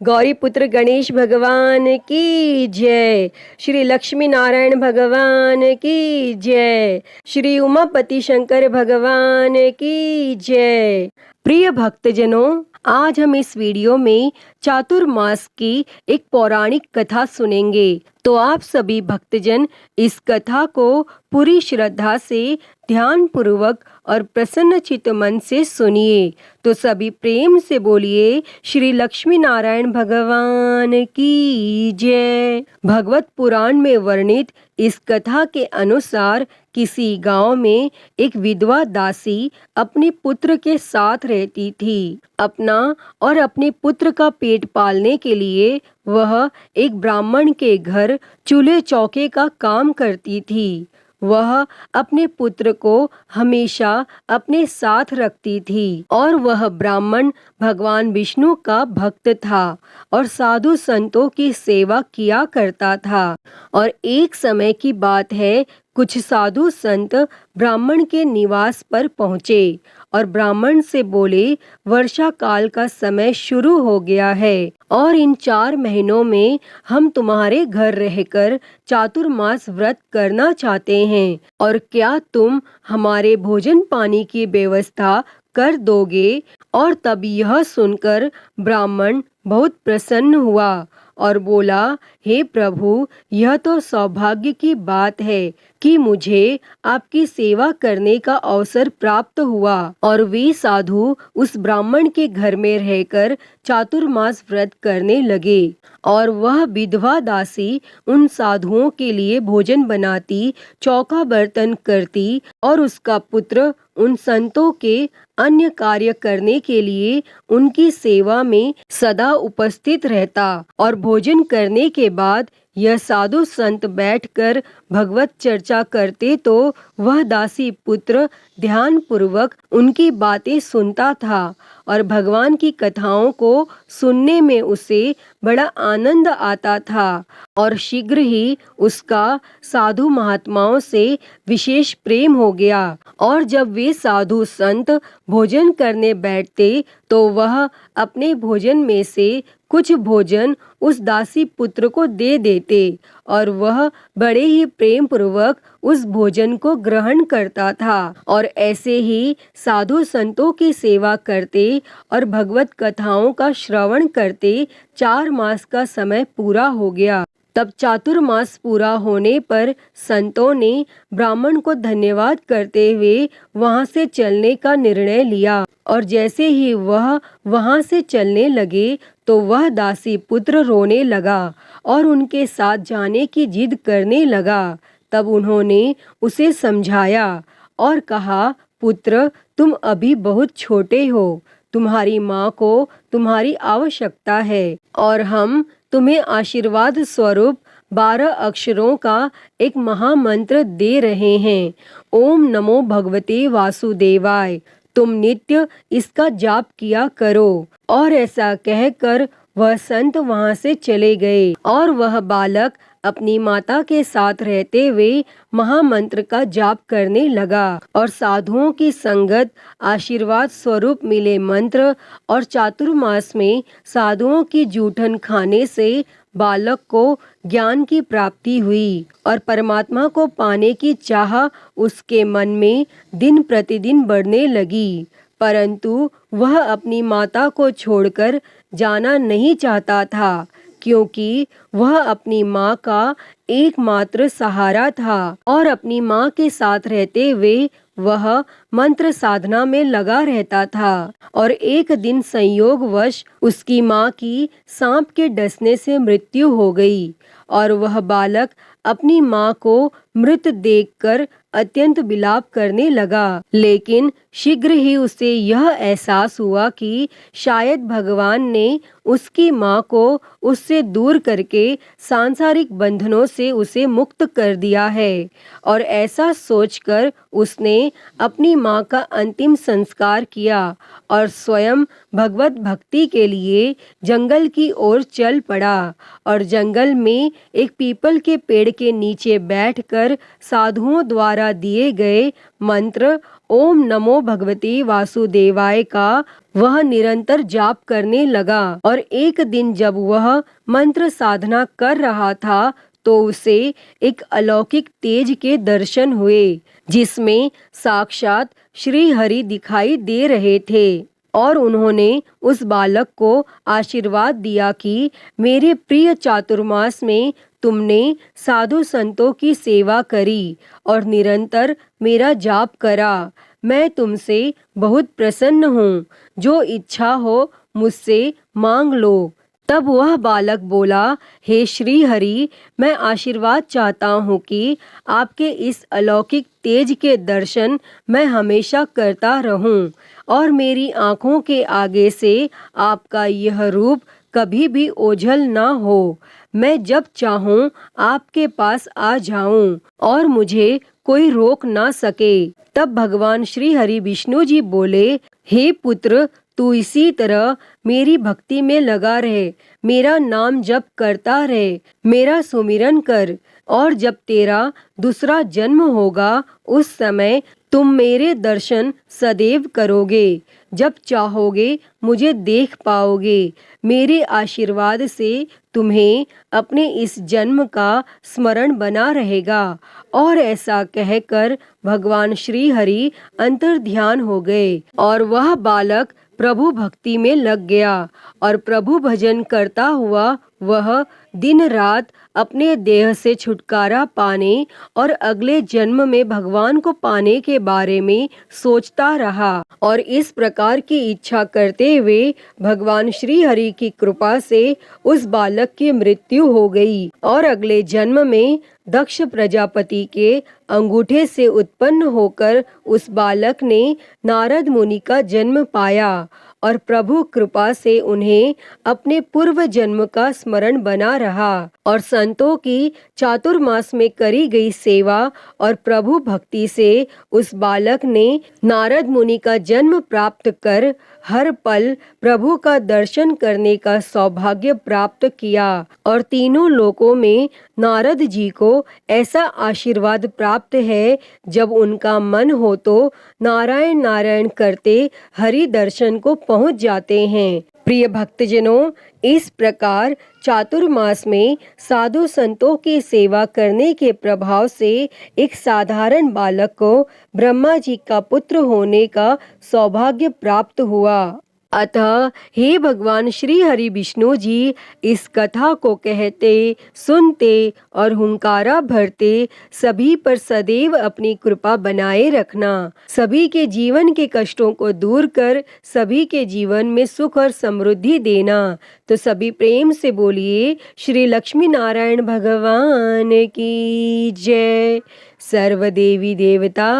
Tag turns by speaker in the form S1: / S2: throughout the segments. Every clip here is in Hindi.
S1: गौरी पुत्र गणेश भगवान की जय। श्री लक्ष्मी नारायण भगवान की जय। श्री उमापति शंकर भगवान की जय। प्रिय भक्तजनों, आज हम इस वीडियो में चातुर्मास की एक पौराणिक कथा सुनेंगे। तो आप सभी भक्तजन इस कथा को पूरी श्रद्धा से, ध्यान पूर्वक और प्रसन्न चित्त मन से सुनिए। तो सभी प्रेम से बोलिए श्री लक्ष्मी नारायण भगवान की जय। भगवत पुराण में वर्णित इस कथा के अनुसार किसी गांव में एक विधवा दासी अपने पुत्र के साथ रहती थी। अपना और अपने पुत्र का पेट पालने के लिए वह एक ब्राह्मण के घर चूल्हे चौके का काम करती थी। वह अपने पुत्र को हमेशा अपने साथ रखती थी और वह ब्राह्मण भगवान विष्णु का भक्त था और साधु संतों की सेवा किया करता था। और एक समय की बात है, कुछ साधु संत ब्राह्मण के निवास पर पहुँचे और ब्राह्मण से बोले, वर्षा काल का समय शुरू हो गया है और इन 4 महीनों में हम तुम्हारे घर रहकर चातुर्मास व्रत करना चाहते हैं और क्या तुम हमारे भोजन पानी की व्यवस्था कर दोगे? और तब यह सुनकर ब्राह्मण बहुत प्रसन्न हुआ और बोला, हे प्रभु, यह तो सौभाग्य की बात है कि मुझे आपकी सेवा करने का अवसर प्राप्त हुआ। और वे साधु उस ब्राह्मण के घर में रहकर चातुर्मास व्रत करने लगे और वह विधवा दासी उन साधुओं के लिए भोजन बनाती, चौका बर्तन करती और उसका पुत्र उन संतों के अन्य कार्य करने के लिए उनकी सेवा में सदा उपस्थित रहता। और भोजन करने के बाद यह साधु संत बैठकर भगवत चर्चा करते तो वह दासी पुत्र ध्यान पूर्वक उनकी बातें सुनता था और भगवान की कथाओं को सुनने में उसे बड़ा आनंद आता था और शीघ्र ही उसका साधु महात्माओं से विशेष प्रेम हो गया। और जब वे साधु संत भोजन करने बैठते तो वह अपने भोजन में से कुछ भोजन उस दासी पुत्र को दे देते और वह बड़े ही प्रेम पूर्वक उस भोजन को ग्रहण करता था। और ऐसे ही साधु संतों की सेवा करते और भगवत कथाओं का श्रवण करते 4 मास का समय पूरा हो गया। तब चातुर्मास पूरा होने पर संतों ने ब्राह्मण को धन्यवाद करते हुए वहां से चलने का निर्णय लिया। और जैसे ही वह वहां से चलने लगे तो वह दासी पुत्र रोने लगा और उनके साथ जाने की जिद करने लगा। तब उन्होंने उसे समझाया और कहा, पुत्र, तुम अभी बहुत छोटे हो, तुम्हारी माँ को तुम्हारी आवश्यकता है और हम तुम्हें आशीर्वाद स्वरूप 12 अक्षरों का एक महामंत्र दे रहे हैं। ओम नमो भगवते वासुदेवाय। तुम नित्य इसका जाप किया करो। और ऐसा कहकर वह संत वहां से चले गए और वह बालक अपनी माता के साथ रहते हुए महामंत्र का जाप करने लगा। और साधुओं की संगत, आशीर्वाद स्वरूप मिले मंत्र और चातुर्मास में साधुओं की जूठन खाने से बालक को ज्ञान की प्राप्ति हुई और परमात्मा को पाने की चाह उसके मन में दिन प्रतिदिन बढ़ने लगी। परंतु वह अपनी माता को छोड़कर जाना नहीं चाहता था क्योंकि वह अपनी माँ का एकमात्र सहारा था और अपनी माँ के साथ रहते हुए वह मंत्र साधना में लगा रहता था। और एक दिन संयोगवश उसकी माँ की सांप के डसने से मृत्यु हो गई और वह बालक अपनी माँ को मृत देखकर अत्यंत विलाप करने लगा। लेकिन शीघ्र ही उसे यह एहसास हुआ कि शायद भगवान ने उसकी माँ को उससे दूर करके सांसारिक बंधनों से उसे मुक्त कर दिया है। और ऐसा सोचकर उसने अपनी माँ का अंतिम संस्कार किया और स्वयं भगवत भक्ति के लिए जंगल की ओर चल पड़ा। और जंगल में एक पीपल के पेड़ के नीचे बैठकर साधुओं द्वारा दिए गए मंत्र ओम नमो भगवते वासुदेवाय का वह निरंतर जाप करने लगा और एक दिन जब वह मंत्र साधना कर रहा था तो उसे एक अलौकिक तेज के दर्शन हुए, जिसमें साक्षात श्री हरि दिखाई दे रहे थे और उन्होंने उस बालक को आशीर्वाद दिया कि मेरे प्रिय चातुर्मास में तुमने साधु संतों की सेवा करी और निरंतर मेरा जाप करा। मैं तुमसे बहुत प्रसन्न हूँ, जो इच्छा हो मुझसे मांग लो। तब वह बालक बोला, हे श्री हरि, मैं आशीर्वाद चाहता हूँ कि आपके इस अलौकिक तेज के दर्शन मैं हमेशा करता रहूं और मेरी आँखों के आगे से आपका यह रूप कभी भी ओझल ना हो। मैं जब चाहूं आपके पास आ जाऊं और मुझे कोई रोक ना सके। तब भगवान श्री हरि विष्णु जी बोले, हे पुत्र, तू इसी तरह मेरी भक्ति में लगा रहे, मेरा नाम जप करता रहे, मेरा सुमिरन कर, और जब तेरा दूसरा जन्म होगा उस समय तुम मेरे दर्शन सदैव करोगे। जब चाहोगे मुझे देख पाओगे। मेरे आशीर्वाद से तुम्हें अपने इस जन्म का स्मरण बना रहेगा। और ऐसा कहकर भगवान श्री हरि अंतर्ध्यान हो गए और वह बालक प्रभु भक्ति में लग गया और प्रभु भजन करता हुआ वह दिन रात अपने देह से छुटकारा पाने और अगले जन्म में भगवान को पाने के बारे में सोचता रहा और इस प्रकार की इच्छा करते हुए भगवान श्री हरि की कृपा से उस बालक की मृत्यु हो गई और अगले जन्म में दक्ष प्रजापति के अंगूठे से उत्पन्न होकर उस बालक ने नारद मुनि का जन्म पाया और प्रभु कृपा से उन्हें अपने पूर्व जन्म का स्मरण बना रहा और संतों की चातुर्मास में करी गई सेवा और प्रभु भक्ति से उस बालक ने नारद मुनि का जन्म प्राप्त कर हर पल प्रभु का दर्शन करने का सौभाग्य प्राप्त किया और तीनों लोकों में नारद जी को ऐसा आशीर्वाद प्राप्त है, जब उनका मन हो तो नारायण नारायण करते हरि दर्शन को पहुंच जाते हैं। प्रिय भक्तजनों, इस प्रकार चातुर्मास में साधु संतों की सेवा करने के प्रभाव से एक साधारण बालक को ब्रह्मा जी का पुत्र होने का सौभाग्य प्राप्त हुआ। अतः हे भगवान श्री हरि विष्णु जी, इस कथा को कहते, सुनते और हुंकारा भरते सभी पर सदैव अपनी कृपा बनाए रखना। सभी के जीवन के कष्टों को दूर कर सभी के जीवन में सुख और समृद्धि देना। तो सभी प्रेम से बोलिए, श्री लक्ष्मी नारायण भगवान की जय, सर्व देवी देवता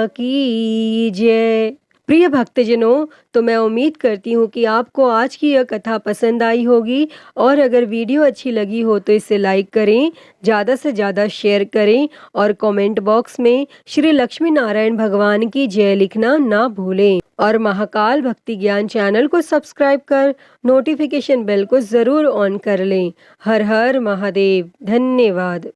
S1: की जय। प्रिय भक्तजनों, तो मैं उम्मीद करती हूँ कि आपको आज की यह कथा पसंद आई होगी और अगर वीडियो अच्छी लगी हो तो इसे लाइक करें, ज़्यादा से ज़्यादा शेयर करें और कमेंट बॉक्स में श्री लक्ष्मी नारायण भगवान की जय लिखना ना भूलें और महाकाल भक्ति ज्ञान चैनल को सब्सक्राइब कर नोटिफिकेशन बेल को ज़रूर ऑन कर लें। हर हर महादेव। धन्यवाद।